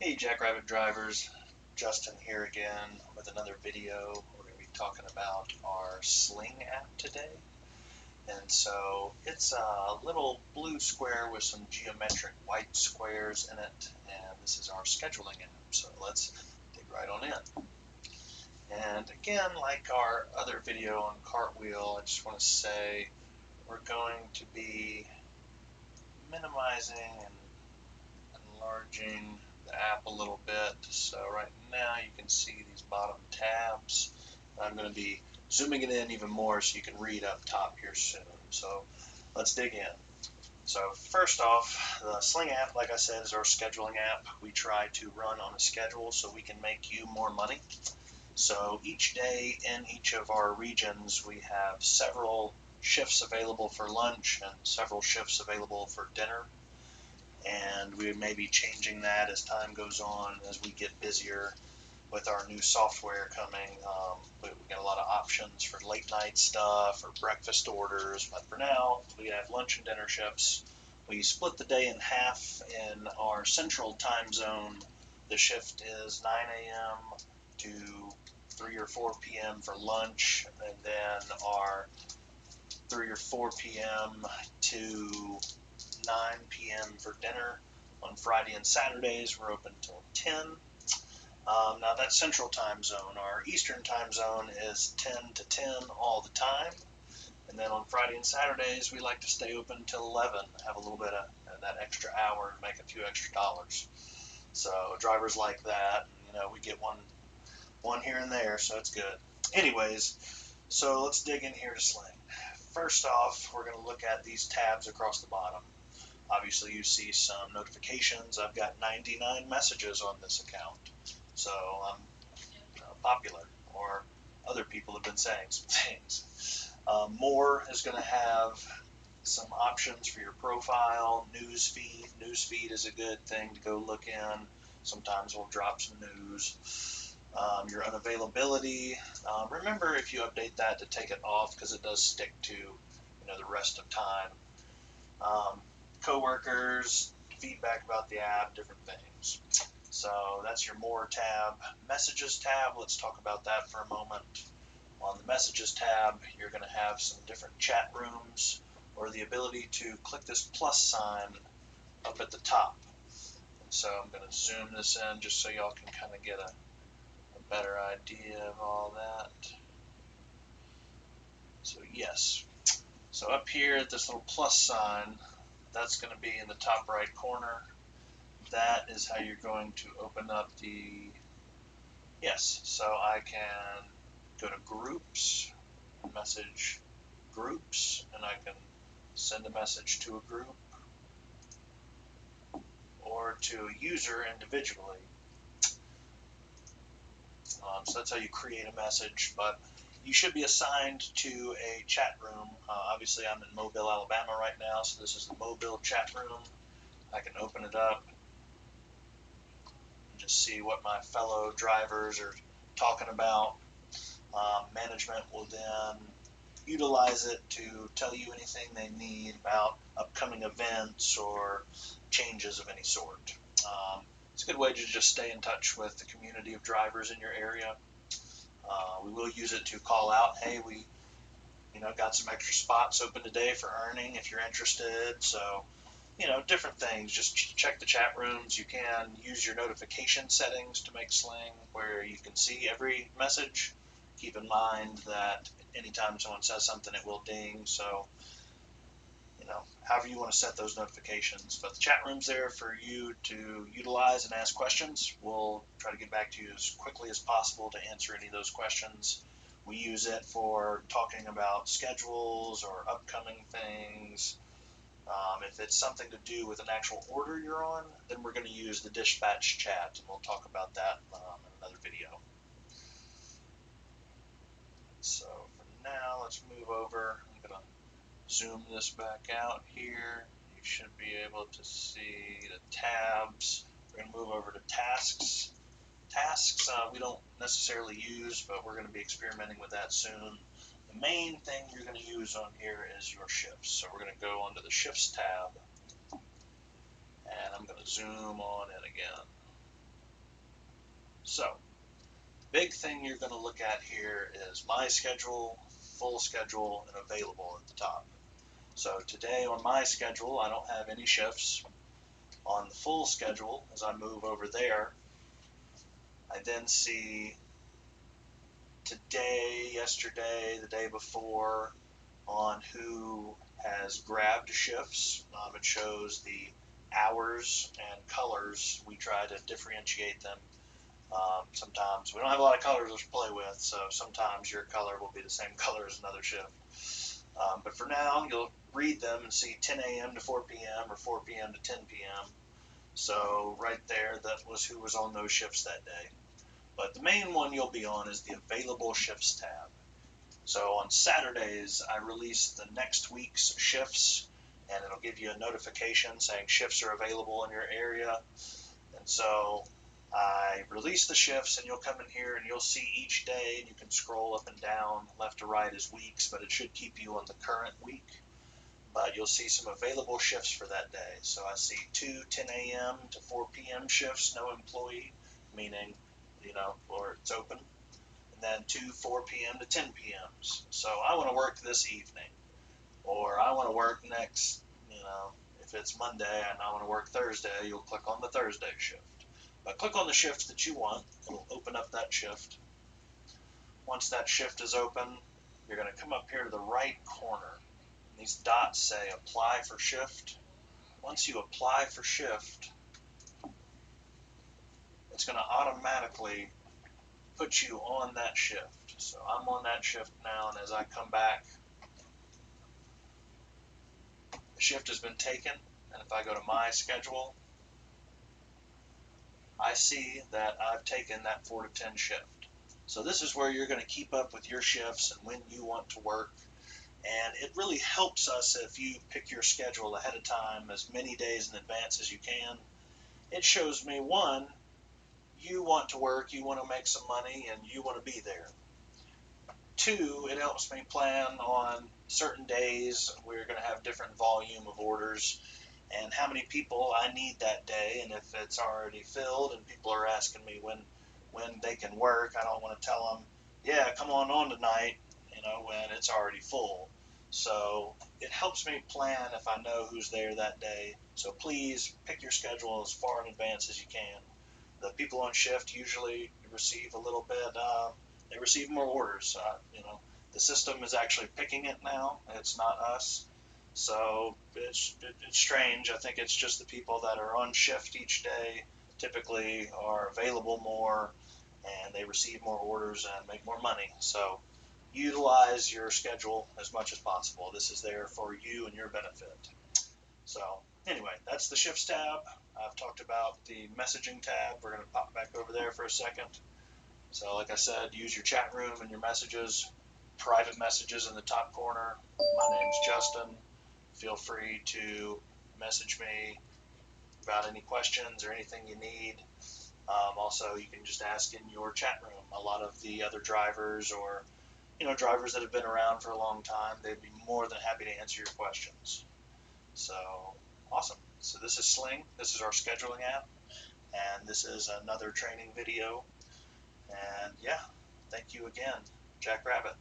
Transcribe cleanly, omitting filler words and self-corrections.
Hey Jackrabbit drivers, Justin here again with another video. We're going to be talking about our Sling app today. And so it's a little blue square with some geometric white squares in it, and this is our scheduling app. So let's dig right on in. And again, like our other video on Cartwheel, I just want to say we're going to be minimizing and enlarging the app a little bit. So right now you can see these bottom tabs. I'm going to be zooming it in even more so you can read up top here soon. So let's dig in. So first off, the Sling app, like I said, is our scheduling app. We try to run on a schedule so we can make you more money. So each day in each of our regions, we have several shifts available for lunch and several shifts available for dinner. And we may be changing that as time goes on, as we get busier with our new software coming. We get a lot of options for late night stuff or breakfast orders, but for now we have lunch and dinner shifts. We split the day in half. In our central time zone, the shift is 9 a.m. to 3 or 4 p.m. for lunch, and then our 3 or 4 p.m. to 9 p.m. for dinner. On Friday and Saturdays, we're open till 10. Now that's Central Time Zone. Our Eastern Time Zone is 10 to 10 all the time. And then on Friday and Saturdays, we like to stay open till 11, have a little bit of that extra hour and make a few extra dollars. So drivers like that. We get one here and there, so it's good. Anyways, so let's dig in here to Sling. First off, we're going to look at these tabs across the bottom. Obviously, you see some notifications. I've got 99 messages on this account, so I'm popular, or other people have been saying some things. More is going to have some options for your profile, news feed. News feed is a good thing to go look in. Sometimes we'll drop some news. Your unavailability. Remember, if you update that, to take it off because it does stick to the rest of time. Coworkers, feedback about the app, different things. So that's your More tab. Messages tab, let's talk about that for a moment. On the Messages tab, you're going to have some different chat rooms or the ability to click this plus sign up at the top. And so I'm going to zoom this in just so y'all can kind of get a better idea of all that. So yes. So up here at this little plus sign, that's going to be in the top right corner. That is how you're going to open up the, yes, so I can go to groups, message groups, and I can send a message to a group or to a user individually. So that's how you create a message, but you should be assigned to a chat room. Obviously, I'm in Mobile, Alabama right now, so this is the Mobile chat room. I can open it up and just see what my fellow drivers are talking about. Management will then utilize it to tell you anything they need about upcoming events or changes of any sort. It's a good way to just stay in touch with the community of drivers in your area. We will use it to call out, hey, we got some extra spots open today for earning if you're interested. So different things. Just check the chat rooms. You can use your notification settings to make Sling where you can see every message. Keep in mind that anytime someone says something, it will ding. So, however you want to set those notifications. But the chat room's there for you to utilize and ask questions. We'll try to get back to you as quickly as possible to answer any of those questions. We use it for talking about schedules or upcoming things. If it's something to do with an actual order you're on, then we're going to use the dispatch chat, and we'll talk about that in another video. So for now, let's move over. I'm going to zoom this back out here. You should be able to see the tabs. We're going to move over to tasks. Tasks we don't necessarily use, but we're going to be experimenting with that soon. The main thing you're going to use on here is your shifts. So we're going to go onto the shifts tab, and I'm going to zoom on in again. big thing you're going to look at here is my schedule, full schedule, and available at the top. So today on my schedule, I don't have any shifts. On the full schedule, as I move over there, I then see today, yesterday, the day before, on who has grabbed shifts. It shows the hours and colors. We try to differentiate them. Sometimes we don't have a lot of colors to play with, so sometimes your color will be the same color as another shift. But for now, you'll read them and see 10 a.m. to 4 p.m. or 4 p.m. to 10 p.m. So right there, that was who was on those shifts that day. But the main one you'll be on is the available shifts tab. So on Saturdays, I release the next week's shifts, and it'll give you a notification saying shifts are available in your area. And so I release the shifts, and you'll come in here and you'll see each day, and you can scroll up and down, left to right as weeks, but it should keep you on the current week. But you'll see some available shifts for that day. So I see 2 10 a.m. to 4 p.m. shifts, no employee, meaning, or it's open. And then 2 4 p.m. to 10 p.m.s. So I want to work this evening, or I want to work next, if it's Monday and I want to work Thursday, you'll click on the Thursday shift. But click on the shift that you want. It'll open up that shift. Once that shift is open, you're going to come up here to the right corner. These dots say apply for shift. Once you apply for shift, it's going to automatically put you on that shift. So I'm on that shift now, and as I come back, the shift has been taken, and if I go to my schedule, I see that I've taken that 4 to 10 shift. So this is where you're going to keep up with your shifts and when you want to work. And it really helps us if you pick your schedule ahead of time, as many days in advance as you can. It shows me, one, you want to work, you want to make some money, and you want to be there. Two, it helps me plan on certain days we're going to have different volume of orders and how many people I need that day. And if it's already filled and people are asking me when they can work, I don't want to tell them, yeah, come on tonight, when it's already full. So it helps me plan if I know who's there that day. So please pick your schedule as far in advance as you can. The people on shift usually receive a little bit, they receive more orders. The system is actually picking it now. It's not us. So it's strange. I think it's just the people that are on shift each day typically are available more, and they receive more orders and make more money. So utilize your schedule as much as possible. This is there for you and your benefit. So anyway, that's the shifts tab. I've talked about the messaging tab. We're going to pop back over there for a second. So like I said, use your chat room and your messages, private messages in the top corner. My name's Justin. Feel free to message me about any questions or anything you need. Also, you can just ask in your chat room. A lot of the other drivers or drivers that have been around for a long time, they'd be more than happy to answer your questions. So awesome. So this is Sling. This is our scheduling app, and this is another training video. And yeah, thank you again, Jack Rabbit.